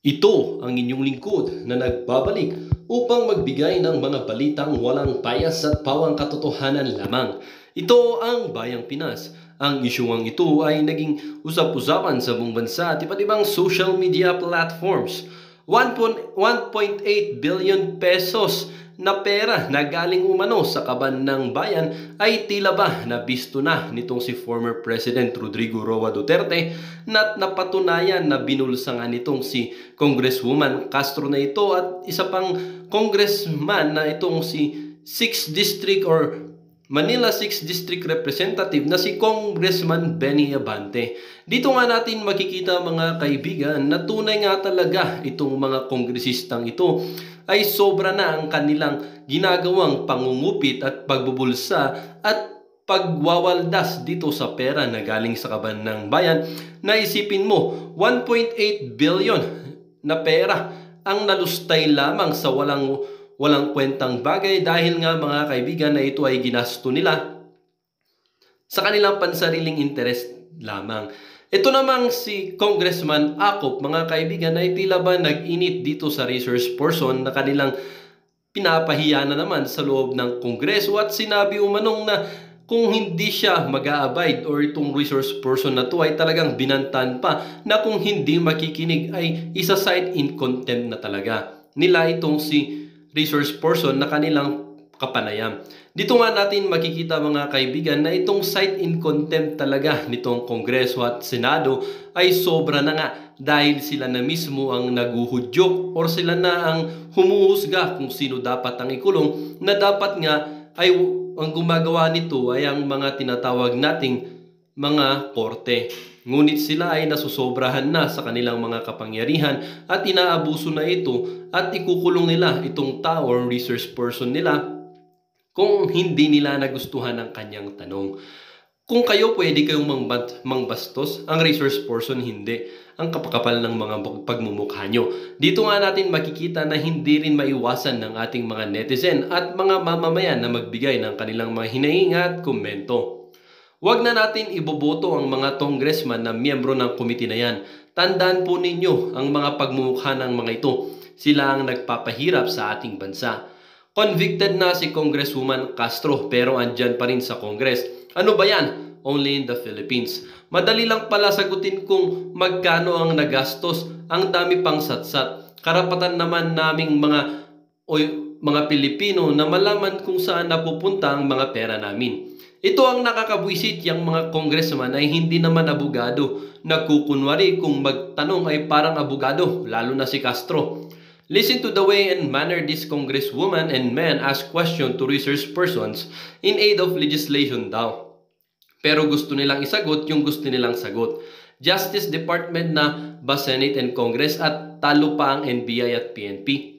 Ito ang inyong lingkod na nagbabalik upang magbigay ng mga balitang walang bias at pawang katotohanan lamang. Ito ang Bayang Pinas. Ang isyung ito ay naging usap-usapan sa buong bansa at iba't ibang social media platforms. 1.8 billion pesos na pera na galing umano sa kaban ng bayan ay tila ba nabisto na nitong si former President Rodrigo Roa Duterte na napatunayan na binulsa nga nitong si Congresswoman Castro na ito at isa pang congressman na itong si 6th District or Manila 6th District Representative na si Congressman Benny Abante. Dito nga natin makikita mga kaibigan na tunay nga talaga itong mga kongresistang ito ay sobra na ang kanilang ginagawang pangungupit at pagbubulsa at pagwawaldas dito sa pera na galing sa kaban ng bayan. Naisipin mo, 1.8 billion na pera ang nalustay lamang sa walang kwentang bagay dahil nga mga kaibigan na ito ay ginasto nila sa kanilang pansariling interest lamang. Ito namang si Congressman Acop, mga kaibigan, ay tila ba nag-init dito sa resource person na kanilang pinapahiya na naman sa loob ng Kongreso at sinabi umanong na kung hindi siya mag-a-abide or itong resource person na to ay talagang binantan pa na kung hindi makikinig ay isa-cite in contempt na talaga nila itong si resource person na kanilang kapanayam. Dito nga natin makikita mga kaibigan na itong cite in contempt talaga nitong Kongreso at Senado ay sobra na nga dahil sila na mismo ang naguhudyok or sila na ang humuhusga kung sino dapat ang ikulong na dapat nga ay ang gumagawa nito ay ang mga tinatawag nating mga korte. Ngunit sila ay nasusobrahan na sa kanilang mga kapangyarihan at inaabuso na ito at ikukulong nila itong tao or resource person nila kung hindi nila nagustuhan ang kanyang tanong. Kung kayo pwede kayong mangbastos, ang resource person hindi. Ang kapakapal ng mga pagmumukha nyo. Dito nga natin makikita na hindi rin maiwasan ng ating mga netizen at mga mamamayan na magbigay ng kanilang mga hinahinga at komento. Huwag na natin iboboto ang mga congressman na miyembro ng komite na yan. Tandaan po ninyo ang mga pagmumukha ng mga ito. Sila ang nagpapahirap sa ating bansa. Convicted na si Congresswoman Castro pero andyan pa rin sa Congress. Ano ba yan? Only in the Philippines. Madali lang pala sagutin kung magkano ang nagastos. Ang dami pang satsat. Karapatan naman naming mga Pilipino na malaman kung saan napupunta ang mga pera namin. Ito ang nakakabwisit, yung mga congressman ay hindi naman abogado. Nagkukunwari kung magtanong ay parang abogado, lalo na si Castro. Listen to the way and manner this congresswoman and man ask questions to resource persons in aid of legislation daw. Pero gusto nilang isagot yung gusto nilang sagot. Justice Department na ba Senate and Congress at talo pa ang NBI at PNP?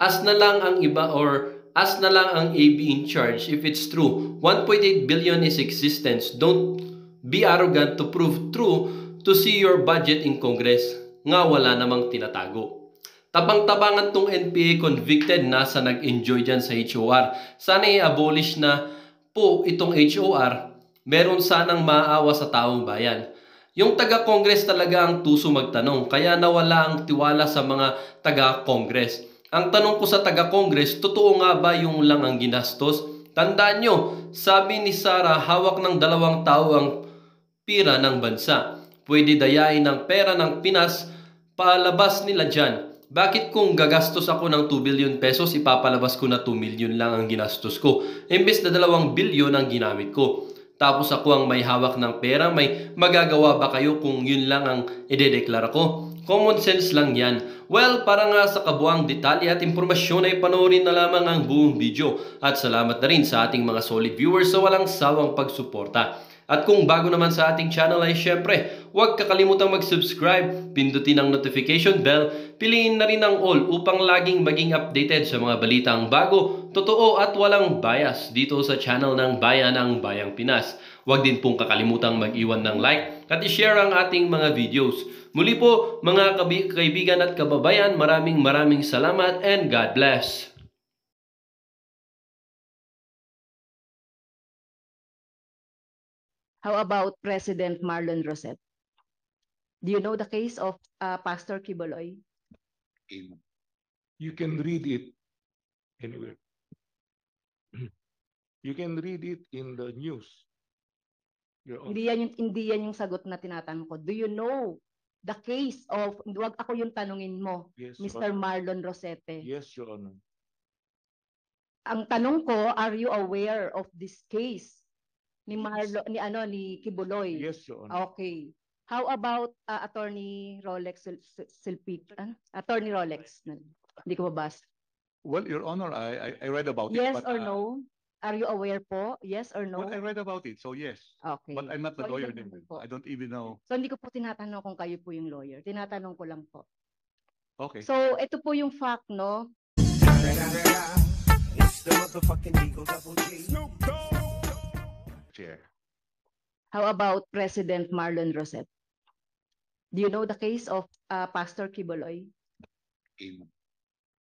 As na lang ang iba or as na lang ang AB in charge if it's true. 1.8 billion is existence. Don't be arrogant to prove true to see your budget in Congress. Nga wala namang tinatago. Tabang-tabangan tong NPA convicted na sa nag-enjoy dyan sa HOR. Sana i-abolish na po itong HOR. Meron sanang maawa sa taong bayan. Yung taga-Congress talaga ang tuso magtanong. Kaya nawala ang tiwala sa mga taga-Congress. Ang tanong ko sa taga-Congress, totoo nga ba yung lang ang ginastos? Tandaan nyo, sabi ni Sarah, hawak ng 2 tao ang pira ng bansa. Pwede dayain ng pera ng Pinas, palabas nila dyan. Bakit kung gagastos ako ng 2 billion pesos, ipapalabas ko na 2 million lang ang ginastos ko? Imbes na 2 billion ang ginamit ko. Tapos ako ang may hawak ng pera, may magagawa ba kayo kung yun lang ang idedeklara ko? Common sense lang yan. Well, para nga sa kabuang detalye at impormasyon ay panoorin na lamang ang buong video. At salamat na rin sa ating mga solid viewers sa walang sawang pagsuporta. At kung bago naman sa ating channel ay syempre, huwag kakalimutang mag-subscribe, pindutin ang notification bell, piliin na rin ang all upang laging maging updated sa mga balitang bago, totoo at walang bias dito sa channel ng Bayan ng Bayang Pinas. Huwag din pong kakalimutang mag-iwan ng like at i-share ang ating mga videos. Muli po mga kaibigan at kababayan, maraming salamat and God bless. How about President Marlon Rosette? Do you know the case of Pastor Quiboloy? You can read it anywhere. You can read it in the news. Your Honor. Hindi yan yung sagot na tinatanong ko. Do you know the case of, wag ako yung tanungin mo, Yes, Mr. Your- Marlon Rosete. Yes, Your Honor. Ang tanong ko, are you aware of this case ni Marlon, ni Kibuloy? Yes, Your Honor. Okay. How about Attorney Rolex Silpic? Attorney Rolex. Hindi ko mabasa. Well, Your Honor, I read about it. Yes but, or no? Are you aware po? Yes or no? Well, I read about it, so yes. Okay. But I'm not the So, lawyer. yun lang po. I don't even know. So hindi ko po tinatanong kung kayo po yung lawyer. Tinatanong ko lang po. Okay. So ito po yung fact, no? It's the motherfucking Eagle Double G. Chair. How about President Marlon Rosette? Do you know the case of Pastor Kibuloy?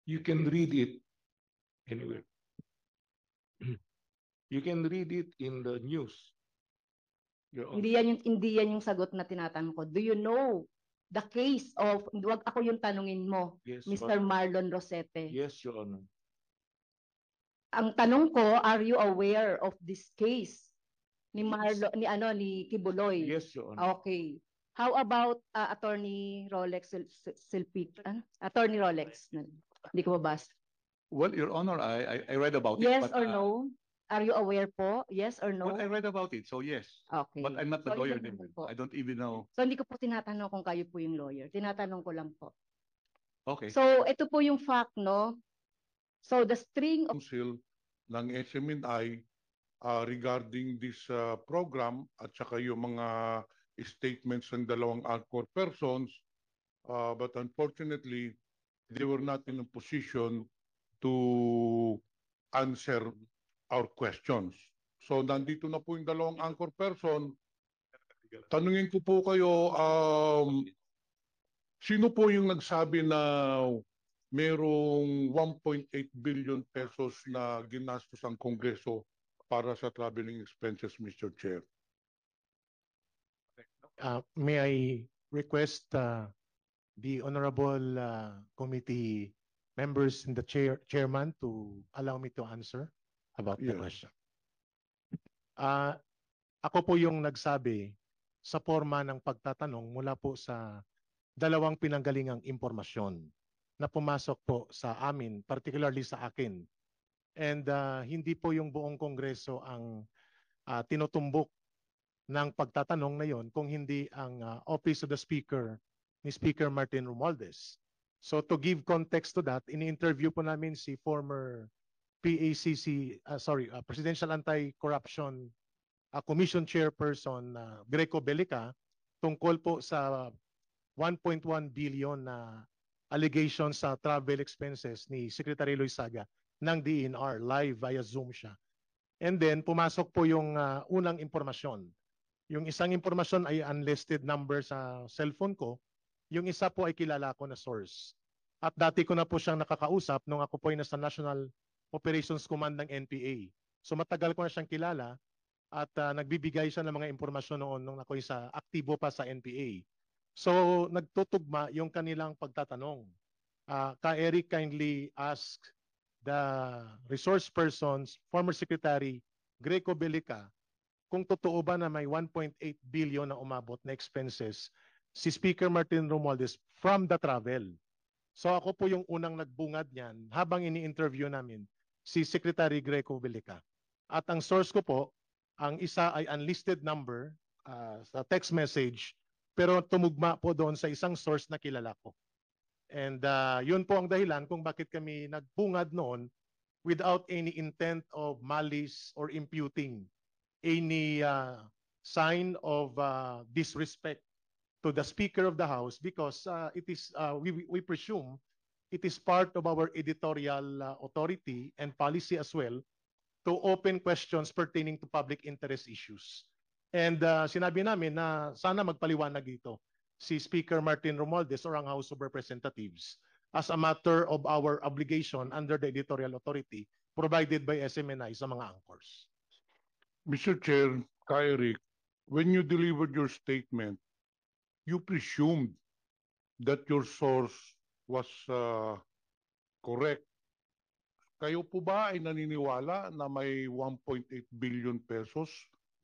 You can read it anywhere. You can read it in the news. Your Honor. Hindi yan yung sagot na tinatanong ko. Do you know the case of, wag ako yung tanungin mo, Yes, Mr. Your- Marlon Rosete. Yes, Your Honor. Ang tanong ko, are you aware of this case ni Marlon, ni Kibuloy? Yes, Your Honor. Okay. How about Attorney Rolex Silpic? Attorney Rolex. Hindi ko mabasa. Well, Your Honor, I read about it. Yes but, or no? Are you aware po? Yes or no? Well, I read about it, so yes. Okay. But I'm not the So, lawyer. yun lang po. I don't even know. So hindi ko po tinatanong kung kayo po yung lawyer. Tinatanong ko lang po. Okay. So ito po yung fact, no? So the string of Council ng SMNI regarding this program at saka yung mga statements ng dalawang anchor persons, but unfortunately they were not in a position to answer our questions. So nandito na po yung dalawang anchor person. Tanungin ko po kayo, sino po yung nagsabi na merong 1.8 billion pesos na ginastos ang Kongreso para sa traveling expenses, Mr. Chair? May I request the honorable committee members and the chairman to allow me to answer about the Yes. question. Ako po yung nagsabi sa forma ng pagtatanong mula po sa dalawang pinanggalingang impormasyon na pumasok po sa amin, particularly sa akin. And hindi po yung buong Kongreso ang tinutumbok ng pagtatanong na yon, kung hindi ang Office of the Speaker ni Speaker Martin Romualdez. So to give context to that, ini-interview po namin si former Presidential Anti-Corruption Commission Chairperson Greco Belica tungkol po sa 1.1 billion na allegations sa travel expenses ni Secretary Loizaga ng DENR. Live via Zoom siya. And then pumasok po yung unang impormasyon. Yung isang impormasyon ay unlisted number sa cellphone ko. Yung isa po ay kilala ko na source. At dati ko na po siyang nakakausap nung ako po ay nasa National Operations Command ng NPA. So matagal ko na siyang kilala at nagbibigay siya ng mga impormasyon noon nung ako ay aktibo pa sa NPA. So nagtutugma yung kanilang pagtatanong. Eric kindly ask the resource persons, former Secretary Greco Belica, kung totoo ba na may 1.8 billion na umabot na expenses si Speaker Martin Romualdez from the travel. So ako po yung unang nagbungad niyan habang ini-interview namin si Secretary Greco Belica. At ang source ko po, ang isa ay unlisted number sa text message, pero tumugma po doon sa isang source na kilala ko. And yun po ang dahilan kung bakit kami nagbungad noon without any intent of malice or imputing any sign of disrespect to the Speaker of the House, because it is we presume it is part of our editorial authority and policy as well to open questions pertaining to public interest issues. And sinabi namin na sana magpaliwanag dito si Speaker Martin Romualdez or ang House of Representatives as a matter of our obligation under the editorial authority provided by SMNI sa mga anchors. Mr. Chair, Eric, when you delivered your statement, you presumed that your source was correct. Kayo po ba ay naniniwala na may 1.8 billion pesos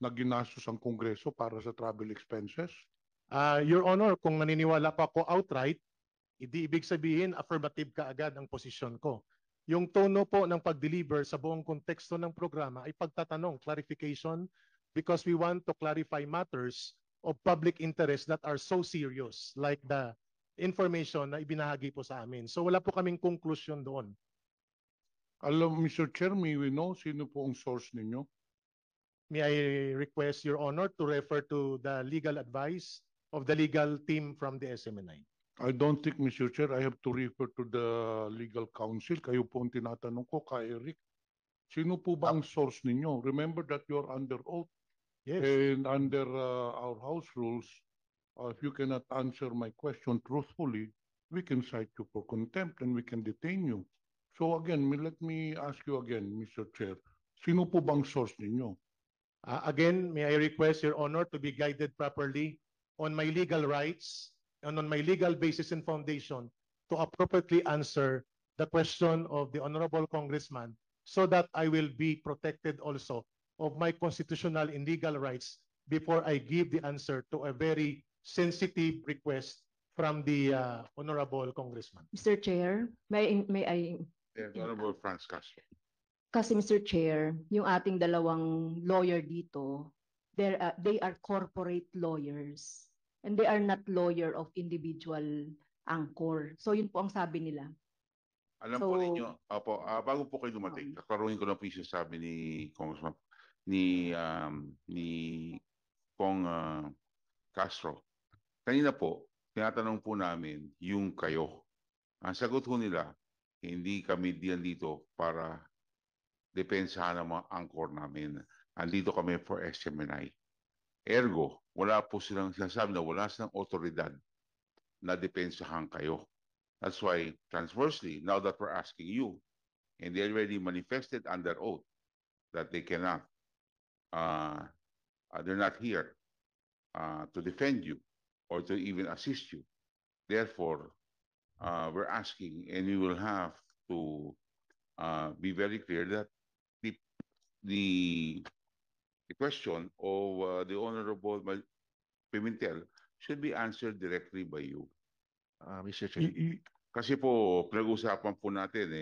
na ginastos ang Kongreso para sa travel expenses? Your Honor, kung naniniwala pa ako outright, hindi ibig sabihin affirmative ka agad ang posisyon ko. Yung tono po ng pag-deliver sa buong konteksto ng programa ay pagtatanong, clarification, because we want to clarify matters of public interest that are so serious, like the information na ibinahagi po sa amin. So wala po kaming conclusion doon. Alam, Mr. Chair, may we know sino po ang source ninyo? May I request Your Honor to refer to the legal advice of the legal team from the SMNI. I don't think, Mr. Chair, I have to refer to the legal counsel. Kayo po ang tinatanong ko, kay Eric. Sino po ba ang source ninyo? Remember that you're under oath. Yes. And under our House rules, if you cannot answer my question truthfully, we can cite you for contempt and we can detain you. So again, let me ask you again, Mr. Chair, sino po bang source ninyo? Again, may I request Your Honor to be guided properly on my legal rights and on my legal basis and foundation to appropriately answer the question of the Honorable Congressman so that I will be protected also of my constitutional and legal rights before I give the answer to a very sensitive request from the Honorable Congressman. Mr. Chair, may I Yes, Honorable Franz Castro. kasi Mr. Chair, yung ating dalawang lawyer dito, they are corporate lawyers and they are not lawyer of individual anchor. So yun po ang sabi nila. Alam po ninyo, opo, bago po kayo dumating, kaklaruhin ko na po yung sinasabi ni Congressman, ni Kong Castro. Kanina po, tinatanong po namin yung kayo. Ang sagot po nila, hindi kami diyan dito para depensahan ang mga anchor namin. Andito kami for SMNI. Ergo, wala po silang sinasabi na wala silang otoridad na depensahan kayo. That's why, transversely, now that we're asking you, and they already manifested under oath that they cannot, they're not here to defend you or to even assist you. Therefore, we're asking, and we will have to be very clear that the question of the Honorable Pimentel should be answered directly by you. Mr. Chair. Kasi po, pinag-usapan po natin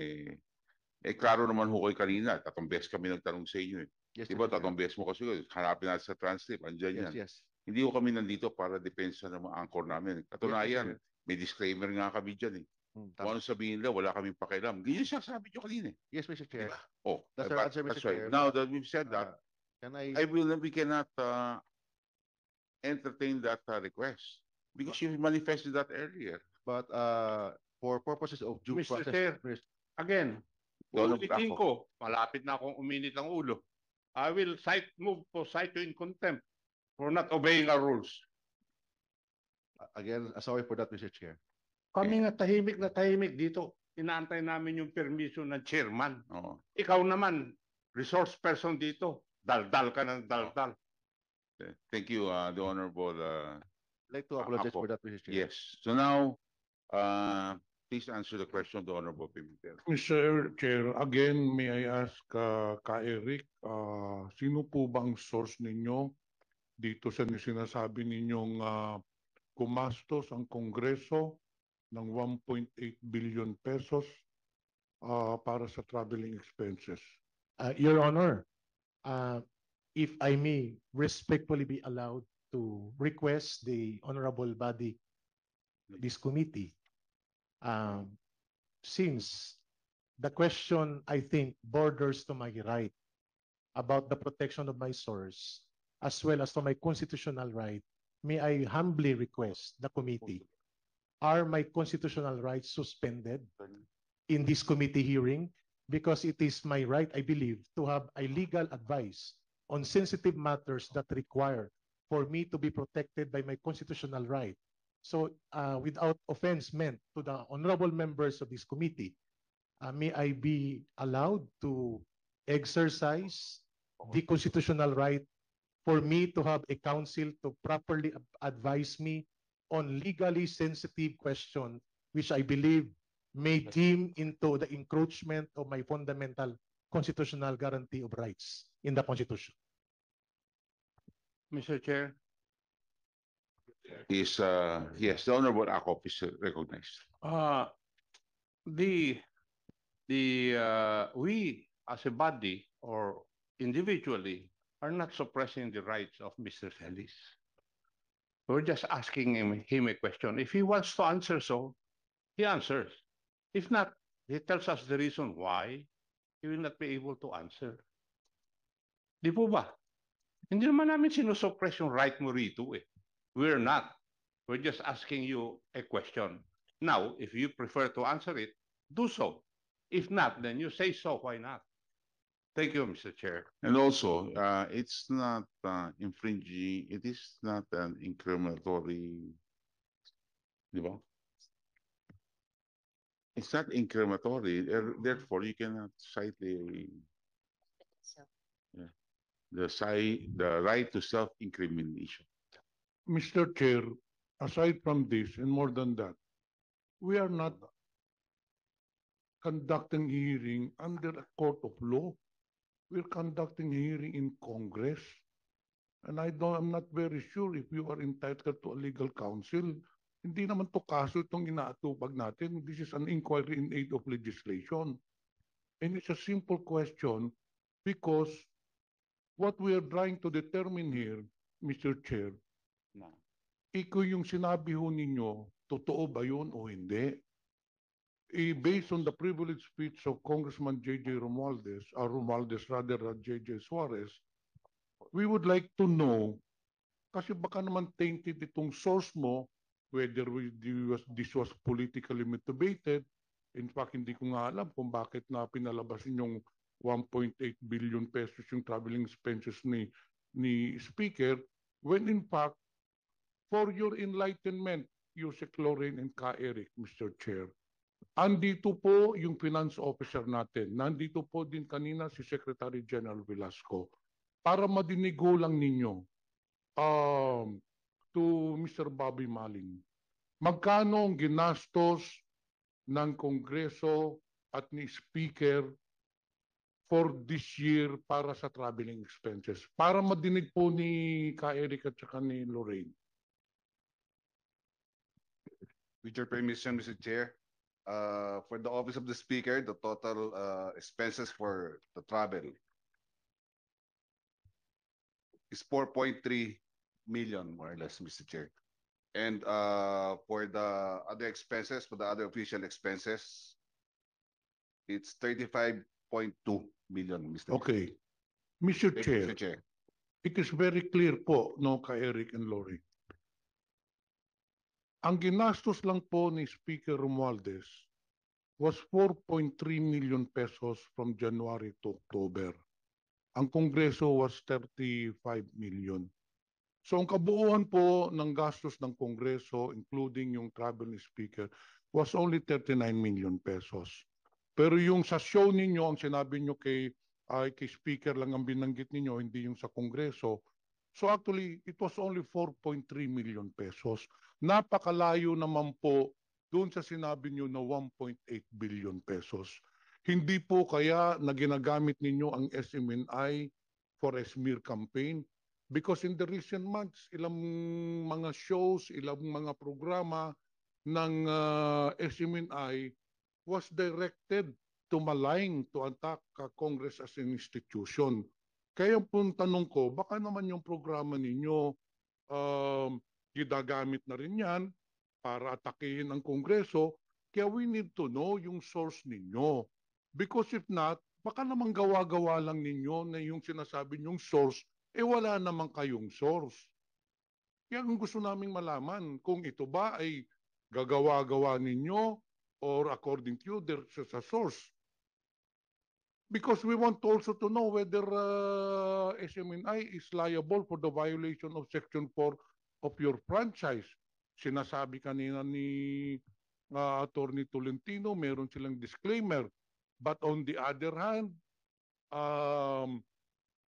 klaro naman ho kayo kanina, 3 beses kami nagtanong sa inyo Yes, Diba, Mr. Chair. 3 beses mo kasi hanapin natin sa transcript, andyan yan. Yes. Hindi ko kami nandito para depensa ng mga anchor namin. Katunayan, may disclaimer nga kami dyan Kung ano sabihin nila, wala kaming pakialam. Ganyan siya sabi nyo kanina Yes, Mr. Chair. Oh, That's our answer, Mr. that's right. Chair. Now that we've said that, Can I? we cannot entertain that request because you manifested that earlier. But for purposes of due Mr. process. Chair. Again, Donald ulitin Blanco. ko, malapit na akong uminit ang ulo. I will move to cite you in contempt for not obeying our rules. Again, sorry for that, Mr. Chair. Kami nga tahimik na tahimik dito. Inaantay namin yung permission ng chairman. Oo. Ikaw naman, resource person dito. Daldal ka ng daldal. Thank you, the Honorable. I'd like to apologize Apo. for that, Mr. Chair. Yes. So now, please answer the question of the Honorable Pimentel. Mr. Chair, again, may I ask ka Eric, sino po bang source ninyo dito sa sinasabi ninyong gumastos ang Kongreso ng 1.8 billion pesos para sa traveling expenses? Your Honor, if I may respectfully be allowed to request the honorable body, this committee, since the question, I think, borders to my right about the protection of my source, as well as to my constitutional right, may I humbly request the committee, are my constitutional rights suspended in this committee hearing? Because it is my right, I believe, to have a legal advice on sensitive matters that require for me to be protected by my constitutional right. So, without offense meant to the honorable members of this committee, may I be allowed to exercise the constitutional right for me to have a counsel to properly advise me on legally sensitive question which I believe may deem into the encroachment of my fundamental constitutional guarantee of rights in the Constitution. Mr. Chair, Is yes, the Honorable Akop is recognized. uh, the we as a body or individually are not suppressing the rights of Mr. Celis. We're just asking him a question. If he wants to answer so, he answers. If not, he tells us the reason why he will not be able to answer. Di po ba? Hindi naman namin sinusuppress yung right mo rito eh. We're not. We're just asking you a question. Now, if you prefer to answer it, do so. If not, then you say so. Why not? Thank you, Mr. Chair. And also, it's not infringing, it is not an incriminatory, di ba? It's not incriminatory, therefore you cannot cite the right to self-incrimination. Mr. Chair, aside from this and more than that, we are not conducting hearing under a court of law. We're conducting hearing in Congress. And I'm not very sure if you are entitled to a legal counsel. Hindi naman to kaso itong inaatupag natin. This is an inquiry in aid of legislation. And it's a simple question because what we are trying to determine here, Mr. Chair, iko yung sinabi ho ninyo, totoo ba yun o hindi? Based on the privileged speech of Congressman J.J. Romualdez, J.J. Suarez, we would like to know, kasi baka naman tainted itong source mo, whether this was politically motivated. In fact, hindi ko nga alam kung bakit na pinalabasin yung 1.8 billion pesos yung traveling expenses ni Speaker, when in fact, for your enlightenment, Yusek Lorraine and Ka Eric, Mr. Chair, andito po yung finance officer natin. Nandito po din kanina si Secretary General Velasco para madinigo lang ninyo to Mr. Bobby Maling. Magkano ang ginastos ng Kongreso at ni Speaker for this year para sa traveling expenses? Para madinig po ni Ka Eric at saka ni Lorraine. With your permission, Mr. Chair, for the Office of the Speaker, the total expenses for the travel is 4.3 million, more or less, Mr. Chair. And for the other expenses, for the other official expenses, it's 35.2 million, Mr. Okay. Mr. Chair. Chair, Mr. Chair. it is very clear po, no, Ka Eric and Lorraine. Ang ginastos lang po ni Speaker Romualdez was 4.3 million pesos from January to October. Ang Kongreso was 35 million. So ang kabuuan po ng gastos ng Kongreso, including yung travel ni Speaker, was only 39 million pesos. Pero yung sa show ninyo, ang sinabi nyo kay Speaker lang ang binanggit ninyo, hindi yung sa Kongreso. So actually, it was only 4.3 million pesos. Napakalayo naman po doon sa sinabi nyo na 1.8 billion pesos. Hindi po kaya na ginagamit ninyo ang SMNI for a smear campaign? Because in the recent months, ilang mga shows, ilang mga programa ng SMNI was directed to malign, to attack Congress as an institution. Kaya po tanong ko, baka naman yung programa ninyo ginagamit na rin yan para atakihin ang Kongreso. Kaya we need to know yung source ninyo. Because if not, baka naman gawa-gawa lang ninyo na yung sinasabi nyong source, wala naman kayong source. Kaya ang gusto naming malaman, kung ito ba ay gagawa-gawa ninyo or according to you, there's a source. Because we want also to know whether SMNI is liable for the violation of Section 4 of your franchise. Sinasabi kanina ni Attorney Tolentino, meron silang disclaimer. But on the other hand,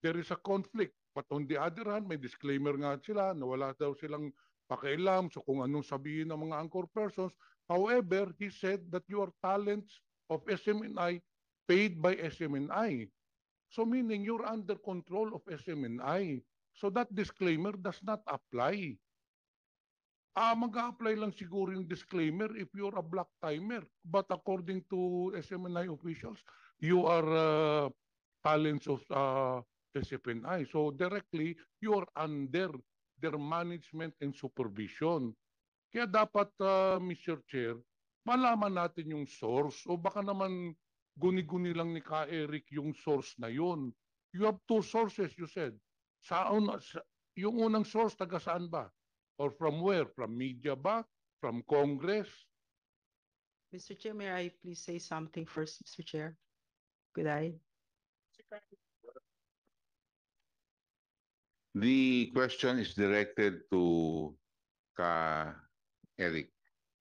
there is a conflict. But on the other hand, may disclaimer nga sila na wala daw silang pakialam so kung anong sabihin ng mga anchor persons. However, he said that your talents of SMNI paid by SMNI. So meaning you're under control of SMNI. So that disclaimer does not apply. Mag-a-apply lang siguro yung disclaimer if you're a black timer. But according to SMNI officials, you are talents of SFNI. So directly, you are under their management and supervision. Kaya dapat, Mr. Chair, malaman natin yung source. O baka naman guni-guni lang ni Ka Eric yung source na yun. You have two sources, you said. Yung unang source, taga saan ba? Or from where? From media ba? From Congress? Mr. Chair, may I please say something first, Mr. Chair? Could I? The question is directed to Ka Eric.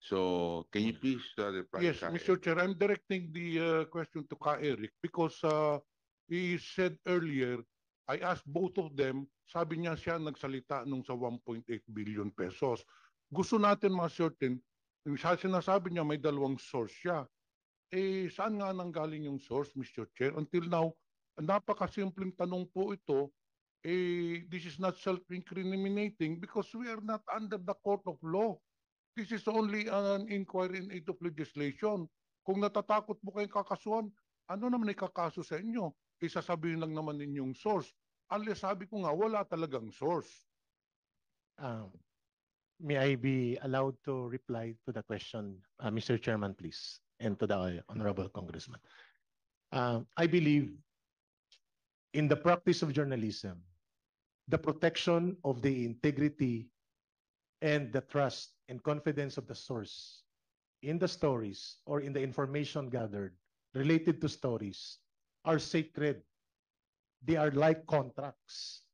So can you please reply? Yes, Ka Mr. Eric? Chair, I'm directing the question to Ka Eric because he said earlier, I asked both of them, sabi niya siya nagsalita nung sa 1.8 billion pesos. Gusto natin ma-certain, yung sinasabi niya may dalawang source siya. Eh, saan nga nanggaling yung source, Mr. Chair? Until now, napakasimpleng tanong po ito, this is not self-incriminating because we are not under the court of law. This is only an inquiry in aid of legislation. Kung natatakot po kayong kakasuhan, ano naman ikakaso sa inyo? Isasabihin lang naman ninyong source. Unless sabi ko nga, wala talagang source. May I be allowed to reply to the question, Mr. Chairman, please, and to the Honorable Congressman. I believe in the practice of journalism, the protection of the integrity and the trust and confidence of the source in the stories or in the information gathered related to stories are sacred. They are like contracts.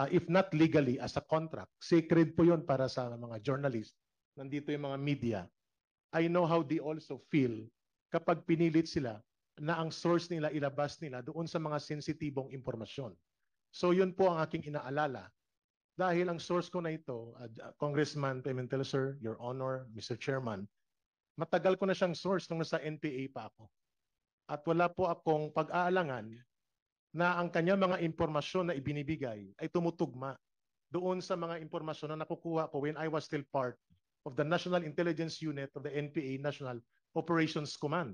If not legally as a contract, sacred po yun para sa mga journalists. Nandito yung mga media. I know how they also feel kapag pinilit sila na ang source nila ilabas nila doon sa mga sensitibong impormasyon. So yun po ang aking inaalala. Dahil ang source ko na ito, Congressman Pimentel, sir, Your Honor, Mr. Chairman, matagal ko na siyang source nung nasa NPA pa ako. At wala po akong pag-aalangan na ang kanya mga impormasyon na ibinibigay ay tumutugma doon sa mga impormasyon na nakukuha ko when I was still part of the National Intelligence Unit of the NPA National Operations Command.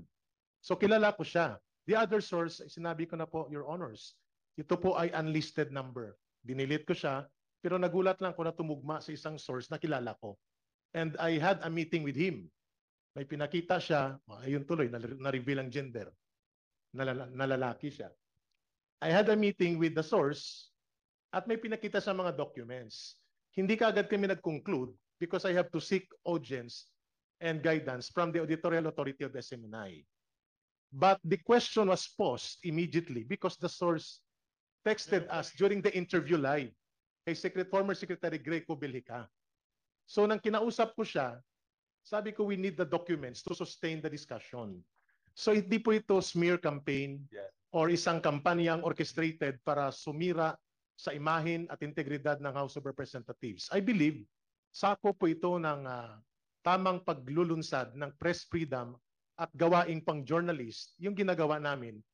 So kilala ko siya. The other source, sinabi ko na po, Your Honors, ito po ay unlisted number. Dinilit ko siya, pero nagulat lang ko na tumugma sa isang source na kilala ko. And I had a meeting with him. May pinakita siya, ayun tuloy, na-reveal ang gender. Nalalaki siya. I had a meeting with the source at may pinakita sa mga documents. Hindi kaagad kami nag-conclude because I have to seek audience and guidance from the Auditorial Authority of the SMNI. But the question was posed immediately because the source texted us during the interview live kay former Secretary Greco Bellica. So nang kinausap ko siya, sabi ko we need the documents to sustain the discussion. So hindi po ito smear campaign or isang kampanyang orchestrated para sumira sa imahin at integridad ng House of Representatives. I believe sako po ito ng tamang paglulunsad ng press freedom at gawaing pang journalist yung ginagawa namin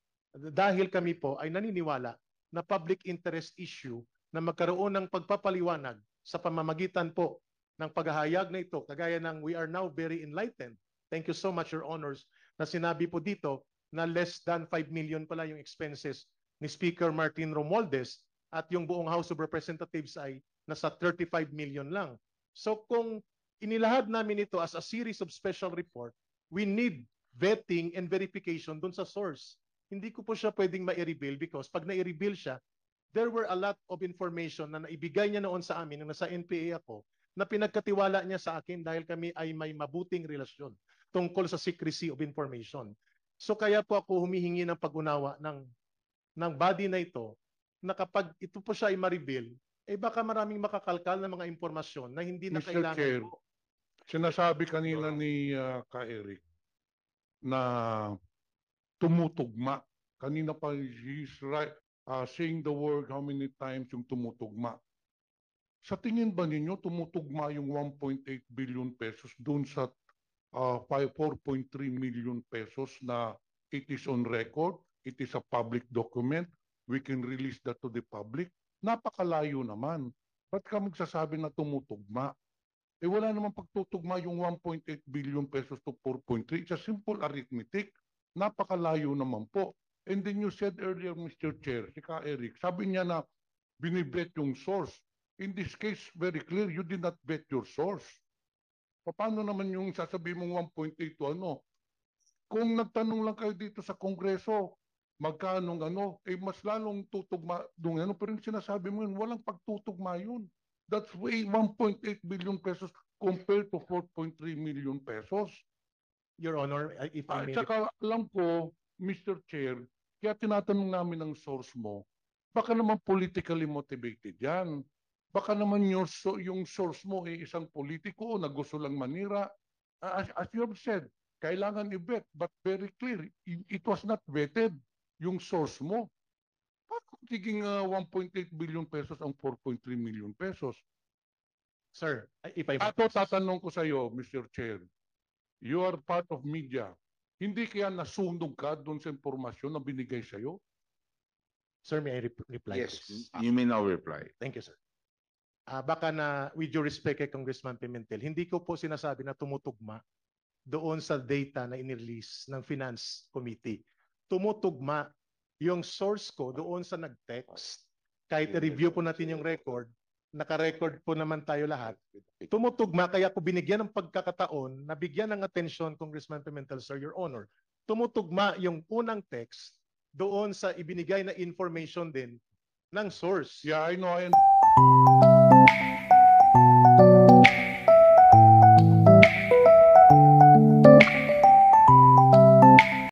dahil kami po ay naniniwala na public interest issue na magkaroon ng pagpapaliwanag sa pamamagitan po ng paghahayag na ito, kagaya ng we are now very enlightened. Thank you so much, Your Honors, na sinabi po dito na less than 5 million pala yung expenses ni Speaker Martin Romualdez at yung buong House of Representatives ay nasa 35 million lang. So kung inilahad namin ito as a series of special report, we need vetting and verification dun sa source. Hindi ko po siya pwedeng ma-reveal because pag na-reveal siya, there were a lot of information na naibigay niya noon sa amin nung nasa NPA ako na pinagkatiwala niya sa akin dahil kami ay may mabuting relasyon tungkol sa secrecy of information. So kaya po ako humihingi ng pag-unawa ng body na ito na kapag ito po siya ay ma-reveal, eh baka maraming makakalkal na mga impormasyon na hindi na Mr. kailangan Chair, po. sinasabi kanina ni Ka Eric na tumutugma. Kanina pa he's right, saying the word how many times yung tumutugma. Sa tingin ba ninyo tumutugma yung 1.8 billion pesos doon sa 4.3 million pesos na it is on record, it is a public document, we can release that to the public. Napakalayo naman. Ba't ka magsasabi na tumutugma? Eh wala namang pagtutugma yung 1.8 billion pesos to 4.3. It's a simple arithmetic. Napakalayo naman po. And then you said earlier, Mr. Chair, si Ka Eric, sabi niya na binibet yung source. In this case, very clear, you did not bet your source. Paano naman yung sasabihin mong 1.8 to ano? Kung nagtanong lang kayo dito sa Kongreso, magkano ano, eh mas lalong tutugma doon ano, pero yung sinasabi mo yun, walang pagtutugma yun. That's way 1.8 billion pesos compared to 4.3 million pesos. Your Honor, if I may... Tsaka alam ko, Mr. Chair, kaya tinatanong namin ang source mo, baka naman politically motivated yan. Baka naman yung source mo ay isang politiko na gusto lang manira. As you have said, kailangan i-vet, but very clear, it was not vetted yung source mo. Paano tiging 1.8 billion pesos ang 4.3 million pesos? Sir, if I may... Ato tatanong ko sa iyo, Mr. Chair, you are part of media. Hindi kaya nasunog ka doon sa impormasyon na binigay sa iyo? Sir, may I reply? Yes, please? you may now reply. Thank you, sir. Baka na, with due respect kay Congressman Pimentel, hindi ko po sinasabi na tumutugma doon sa data na inirelease ng Finance Committee. Tumutugma yung source ko doon sa nag-text. Kahit i-review po natin yung record, naka-record po naman tayo lahat. Tumutugma, kaya ko binigyan ng pagkakataon na bigyan ng atensyon, Congressman Pimentel, sir, Your Honor. Tumutugma yung unang text doon sa ibinigay na information din ng source. Yeah, I know.